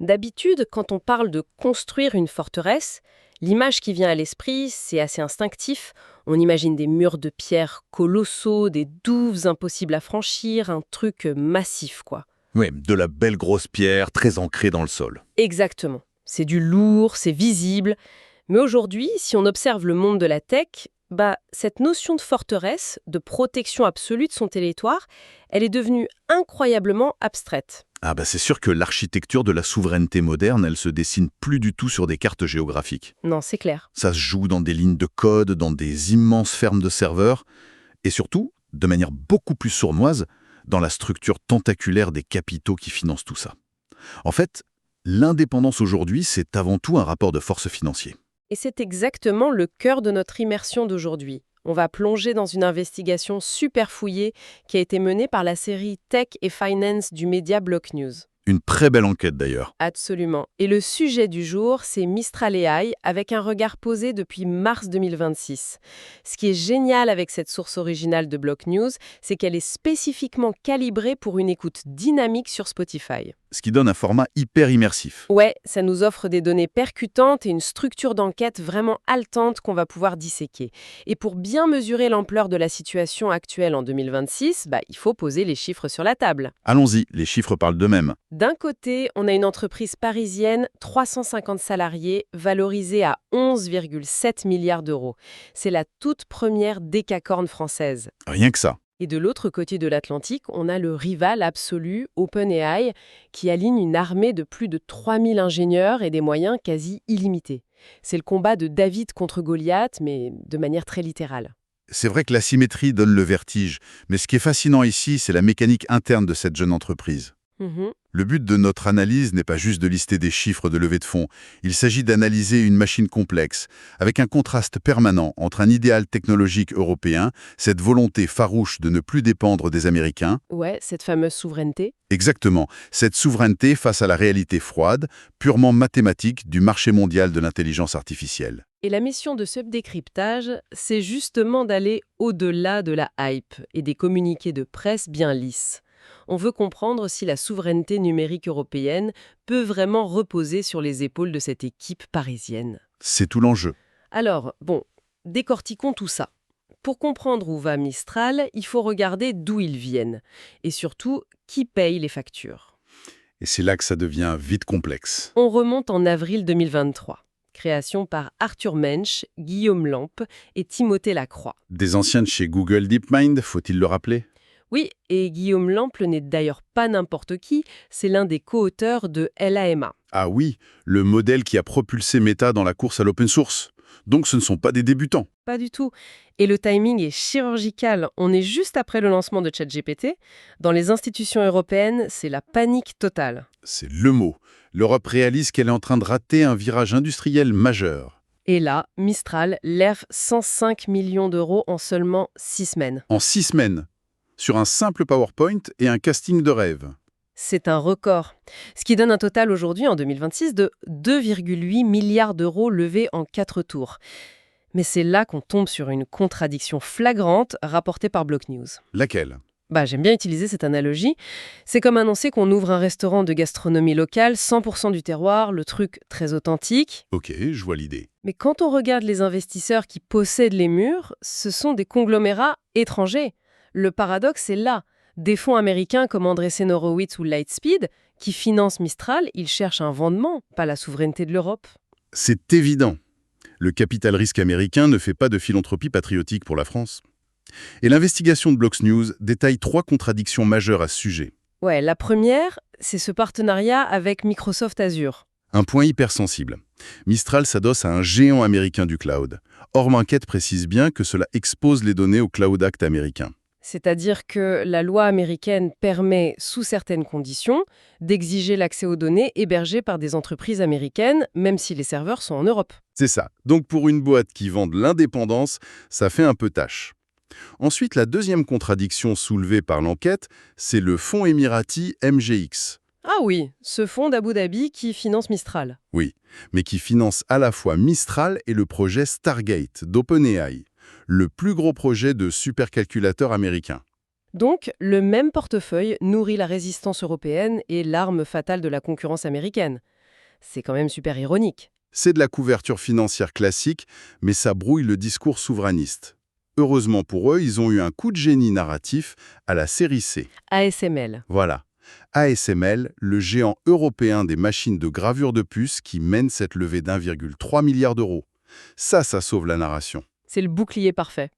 D'habitude, quand on parle de construire une forteresse, l'image qui vient à l'esprit, c'est assez instinctif. On imagine des murs de pierre colossaux, des douves impossibles à franchir, un truc massif, quoi. Oui, de la belle grosse pierre très ancrée dans le sol. Exactement. C'est du lourd, c'est visible. Mais aujourd'hui, si on observe le monde de la tech, cette notion de forteresse, de protection absolue de son territoire, elle est devenue incroyablement abstraite. Ah bah c'est sûr que l'architecture de la souveraineté moderne, elle se dessine plus du tout sur des cartes géographiques. Non, c'est clair. Ça se joue dans des lignes de code, dans des immenses fermes de serveurs, et surtout, de manière beaucoup plus sournoise, dans la structure tentaculaire des capitaux qui financent tout ça. En fait, l'indépendance aujourd'hui, c'est avant tout un rapport de force financier. Et c'est exactement le cœur de notre immersion d'aujourd'hui. On va plonger dans une investigation super fouillée qui a été menée par la série Tech et Finance du média Block News. Une très belle enquête d'ailleurs. Absolument. Et le sujet du jour, c'est Mistral AI, avec un regard posé depuis mars 2026. Ce qui est génial avec cette source originale de Block News, c'est qu'elle est spécifiquement calibrée pour une écoute dynamique sur Spotify. Ce qui donne un format hyper immersif. Ouais, ça nous offre des données percutantes et une structure d'enquête vraiment haletante qu'on va pouvoir disséquer. Et pour bien mesurer l'ampleur de la situation actuelle en 2026, il faut poser les chiffres sur la table. Allons-y, les chiffres parlent d'eux-mêmes. D'un côté, on a une entreprise parisienne, 350 salariés, valorisée à 11,7 milliards d'euros. C'est la toute première décacorne française. Rien que ça. Et de l'autre côté de l'Atlantique, on a le rival absolu, OpenAI, qui aligne une armée de plus de 3000 ingénieurs et des moyens quasi illimités. C'est le combat de David contre Goliath, mais de manière très littérale. C'est vrai que la symétrie donne le vertige, mais ce qui est fascinant ici, c'est la mécanique interne de cette jeune entreprise. Mhm. Le but de notre analyse n'est pas juste de lister des chiffres de levée de fonds, il s'agit d'analyser une machine complexe, avec un contraste permanent entre un idéal technologique européen, cette volonté farouche de ne plus dépendre des Américains. Ouais, cette fameuse souveraineté. Exactement, cette souveraineté face à la réalité froide, purement mathématique du marché mondial de l'intelligence artificielle. Et la mission de ce décryptage, c'est justement d'aller au-delà de la hype et des communiqués de presse bien lisses. On veut comprendre si la souveraineté numérique européenne peut vraiment reposer sur les épaules de cette équipe parisienne. C'est tout l'enjeu. Alors, décortiquons tout ça. Pour comprendre où va Mistral, il faut regarder d'où ils viennent. Et surtout, qui paye les factures. Et c'est là que ça devient vite complexe. On remonte en avril 2023. Création par Arthur Mensch, Guillaume Lampe et Timothée Lacroix. Des anciens de chez Google DeepMind, faut-il le rappeler? Oui, et Guillaume Lampe n'est d'ailleurs pas n'importe qui, c'est l'un des co-auteurs de LAMA. Ah oui, le modèle qui a propulsé Meta dans la course à l'open source. Donc ce ne sont pas des débutants. Pas du tout. Et le timing est chirurgical. On est juste après le lancement de ChatGPT. Dans les institutions européennes, c'est la panique totale. C'est le mot. L'Europe réalise qu'elle est en train de rater un virage industriel majeur. Et là, Mistral lève 105 millions d'euros en seulement 6 semaines. En 6 semaines, sur un simple PowerPoint et un casting de rêve. C'est un record. Ce qui donne un total aujourd'hui, en 2026, de 2,8 milliards d'euros levés en 4 tours. Mais c'est là qu'on tombe sur une contradiction flagrante rapportée par Block News. Laquelle? J'aime bien utiliser cette analogie. C'est comme annoncer qu'on ouvre un restaurant de gastronomie locale, 100% du terroir, le truc très authentique. Ok, je vois l'idée. Mais quand on regarde les investisseurs qui possèdent les murs, ce sont des conglomérats étrangers. Le paradoxe est là. Des fonds américains comme Andreessen Horowitz ou Lightspeed, qui financent Mistral, ils cherchent un vendement, pas la souveraineté de l'Europe. C'est évident. Le capital risque américain ne fait pas de philanthropie patriotique pour la France. Et l'investigation de Block News détaille 3 contradictions majeures à ce sujet. Ouais, la première, c'est ce partenariat avec Microsoft Azure. Un point hypersensible. Mistral s'adosse à un géant américain du cloud. Or, l'enquête précise bien que cela expose les données au Cloud Act américain. C'est-à-dire que la loi américaine permet, sous certaines conditions, d'exiger l'accès aux données hébergées par des entreprises américaines, même si les serveurs sont en Europe. C'est ça. Donc pour une boîte qui vend de l'indépendance, ça fait un peu tâche. Ensuite, la deuxième contradiction soulevée par l'enquête, c'est le fonds émirati MGX. Ah oui, ce fonds d'Abu Dhabi qui finance Mistral. Oui, mais qui finance à la fois Mistral et le projet Stargate d'OpenAI, le plus gros projet de supercalculateur américain. Donc, le même portefeuille nourrit la résistance européenne et l'arme fatale de la concurrence américaine. C'est quand même super ironique. C'est de la couverture financière classique, mais ça brouille le discours souverainiste. Heureusement pour eux, ils ont eu un coup de génie narratif à la série C. ASML. Voilà. ASML, le géant européen des machines de gravure de puces qui mène cette levée d'1,3 milliard d'euros. Ça sauve la narration. C'est le bouclier parfait.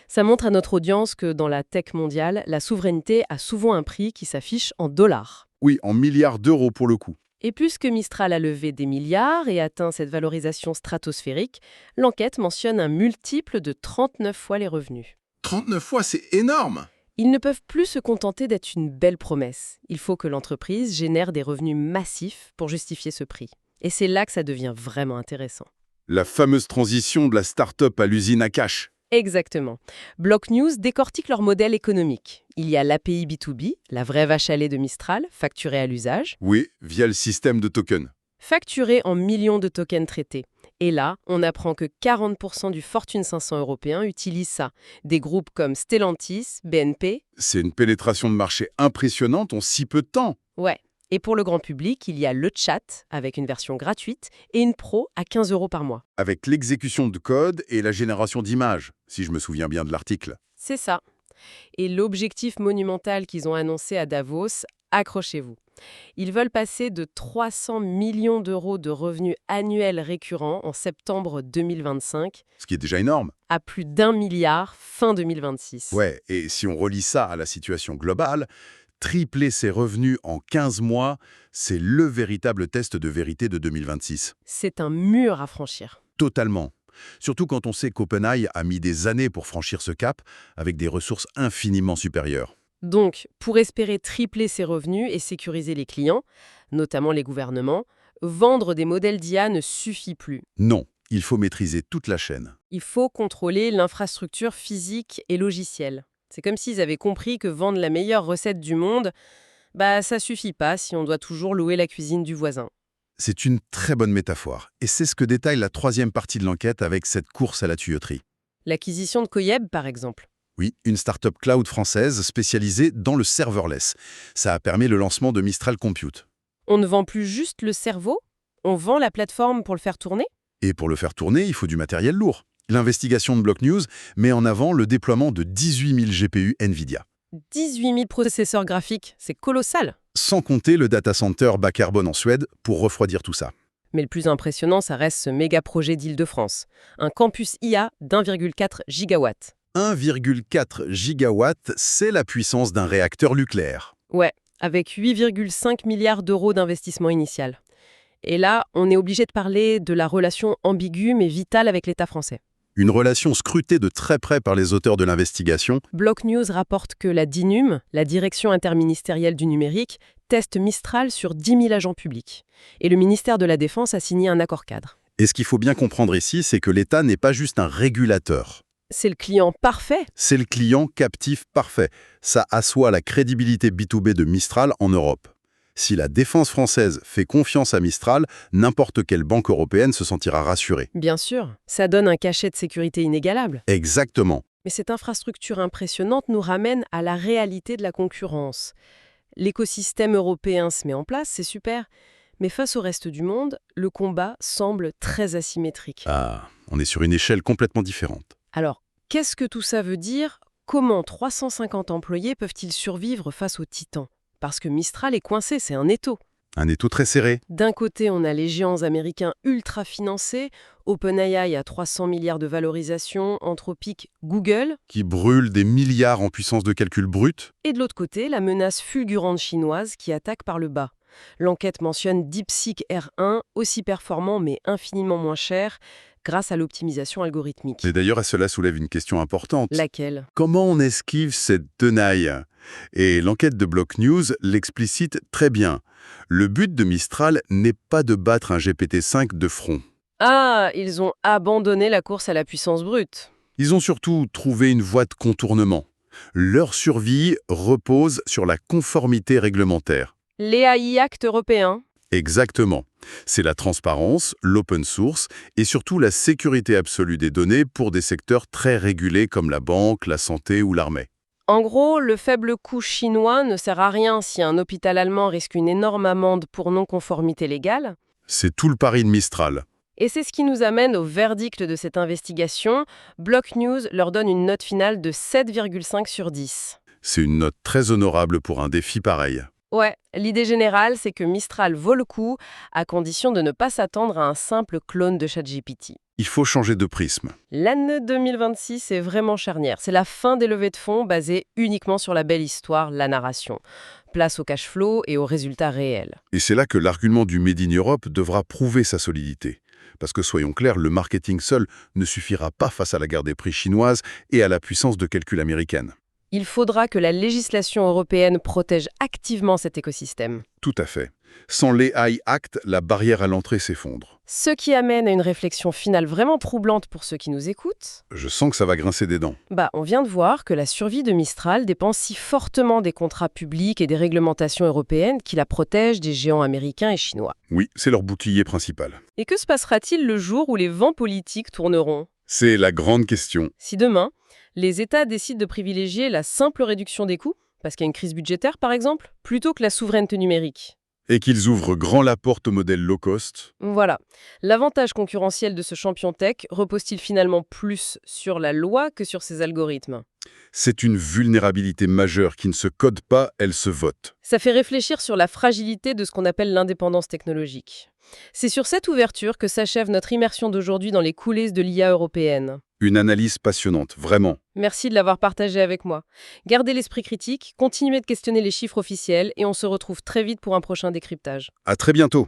Ça montre à notre audience que dans la tech mondiale, la souveraineté a souvent un prix qui s'affiche en dollars. Oui, en milliards d'euros pour le coup. Et puisque Mistral a levé des milliards et atteint cette valorisation stratosphérique, l'enquête mentionne un multiple de 39 fois les revenus. 39 fois, c'est énorme! Ils ne peuvent plus se contenter d'être une belle promesse. Il faut que l'entreprise génère des revenus massifs pour justifier ce prix. Et c'est là que ça devient vraiment intéressant. La fameuse transition de la start-up à l'usine à cash. Exactement. Block News décortique leur modèle économique. Il y a l'API B2B, la vraie vache à lait de Mistral, facturée à l'usage, Oui, via le système de tokens. facturée en millions de tokens traités. Et là, on apprend que 40% du Fortune 500 européen utilisent ça. Des groupes comme Stellantis, BNP. C'est une pénétration de marché impressionnante en si peu de temps. Ouais. Et pour le grand public, il y a le chat, avec une version gratuite, et une pro à 15 € par mois. Avec l'exécution de code et la génération d'images, si je me souviens bien de l'article. C'est ça. Et l'objectif monumental qu'ils ont annoncé à Davos, accrochez-vous. Ils veulent passer de 300 millions d'euros de revenus annuels récurrents en septembre 2025 Ce qui est déjà énorme. à plus d'1 milliard fin 2026. Ouais, et si on relie ça à la situation globale, tripler ses revenus en 15 mois, c'est le véritable test de vérité de 2026. C'est un mur à franchir. Totalement. Surtout quand on sait qu'OpenAI a mis des années pour franchir ce cap, avec des ressources infiniment supérieures. Donc, pour espérer tripler ses revenus et sécuriser les clients, notamment les gouvernements, vendre des modèles d'IA ne suffit plus. Non, il faut maîtriser toute la chaîne. Il faut contrôler l'infrastructure physique et logicielle. C'est comme s'ils avaient compris que vendre la meilleure recette du monde, ça suffit pas si on doit toujours louer la cuisine du voisin. C'est une très bonne métaphore, et c'est ce que détaille la troisième partie de l'enquête avec cette course à la tuyauterie. L'acquisition de Coyeb, par exemple. Oui, une start-up cloud française spécialisée dans le serverless. Ça a permis le lancement de Mistral Compute. On ne vend plus juste le cerveau, on vend la plateforme pour le faire tourner. Et pour le faire tourner, il faut du matériel lourd. L'investigation de Block News met en avant le déploiement de 18 000 GPU NVIDIA. 18 000 processeurs graphiques, c'est colossal. Sans compter le data center bas carbone en Suède pour refroidir tout ça. Mais le plus impressionnant, ça reste ce méga projet d'Île-de-France. Un campus IA d'1,4 gigawatts. 1,4 gigawatts, c'est la puissance d'un réacteur nucléaire. Ouais, avec 8,5 milliards d'euros d'investissement initial. Et là, on est obligé de parler de la relation ambiguë mais vitale avec l'État français. Une relation scrutée de très près par les auteurs de l'investigation. Block News rapporte que la DINUM, la Direction interministérielle du numérique, teste Mistral sur 10 000 agents publics. Et le ministère de la Défense a signé un accord cadre. Et ce qu'il faut bien comprendre ici, c'est que l'État n'est pas juste un régulateur. C'est le client parfait. C'est le client captif parfait. Ça assoit la crédibilité B2B de Mistral en Europe. Si la défense française fait confiance à Mistral, n'importe quelle banque européenne se sentira rassurée. Bien sûr, ça donne un cachet de sécurité inégalable. Exactement. Mais cette infrastructure impressionnante nous ramène à la réalité de la concurrence. L'écosystème européen se met en place, c'est super. Mais face au reste du monde, le combat semble très asymétrique. Ah, on est sur une échelle complètement différente. Alors, qu'est-ce que tout ça veut dire? Comment 350 employés peuvent-ils survivre face aux titans? Parce que Mistral est coincé, c'est un étau. Un étau très serré. D'un côté, on a les géants américains ultra financés, OpenAI à 300 milliards de valorisation, Anthropic, Google. Qui brûle des milliards en puissance de calcul brut. Et de l'autre côté, la menace fulgurante chinoise qui attaque par le bas. L'enquête mentionne DeepSeek R1, aussi performant mais infiniment moins cher, grâce à l'optimisation algorithmique. Et d'ailleurs, cela soulève une question importante. Laquelle? Comment on esquive cette tenaille? Et l'enquête de Block News l'explicite très bien. Le but de Mistral n'est pas de battre un GPT-5 de front. Ah, ils ont abandonné la course à la puissance brute. Ils ont surtout trouvé une voie de contournement. Leur survie repose sur la conformité réglementaire. L'EAI Act européen. Exactement. C'est la transparence, l'open source et surtout la sécurité absolue des données pour des secteurs très régulés comme la banque, la santé ou l'armée. En gros, le faible coût chinois ne sert à rien si un hôpital allemand risque une énorme amende pour non-conformité légale. C'est tout le pari de Mistral. Et c'est ce qui nous amène au verdict de cette investigation. Block News leur donne une note finale de 7,5 sur 10. C'est une note très honorable pour un défi pareil. Ouais, l'idée générale, c'est que Mistral vaut le coup, à condition de ne pas s'attendre à un simple clone de ChatGPT. Il faut changer de prisme. L'année 2026 est vraiment charnière. C'est la fin des levées de fonds basées uniquement sur la belle histoire, la narration. Place au cash flow et aux résultats réels. Et c'est là que l'argument du Made in Europe devra prouver sa solidité. Parce que soyons clairs, le marketing seul ne suffira pas face à la guerre des prix chinoise et à la puissance de calcul américaine. Il faudra que la législation européenne protège activement cet écosystème. Tout à fait. Sans l'AI Act, la barrière à l'entrée s'effondre. Ce qui amène à une réflexion finale vraiment troublante pour ceux qui nous écoutent. Je sens que ça va grincer des dents. On vient de voir que la survie de Mistral dépend si fortement des contrats publics et des réglementations européennes qui la protègent des géants américains et chinois. Oui, c'est leur bouclier principal. Et que se passera-t-il le jour où les vents politiques tourneront ? C'est la grande question. Si demain, les États décident de privilégier la simple réduction des coûts, parce qu'il y a une crise budgétaire par exemple, plutôt que la souveraineté numérique. Et qu'ils ouvrent grand la porte au modèle low cost. Voilà. L'avantage concurrentiel de ce champion tech repose-t-il finalement plus sur la loi que sur ses algorithmes ? C'est une vulnérabilité majeure qui ne se code pas, elle se vote. Ça fait réfléchir sur la fragilité de ce qu'on appelle l'indépendance technologique. C'est sur cette ouverture que s'achève notre immersion d'aujourd'hui dans les coulisses de l'IA européenne. Une analyse passionnante, vraiment. Merci de l'avoir partagé avec moi. Gardez l'esprit critique, continuez de questionner les chiffres officiels et on se retrouve très vite pour un prochain décryptage. À très bientôt.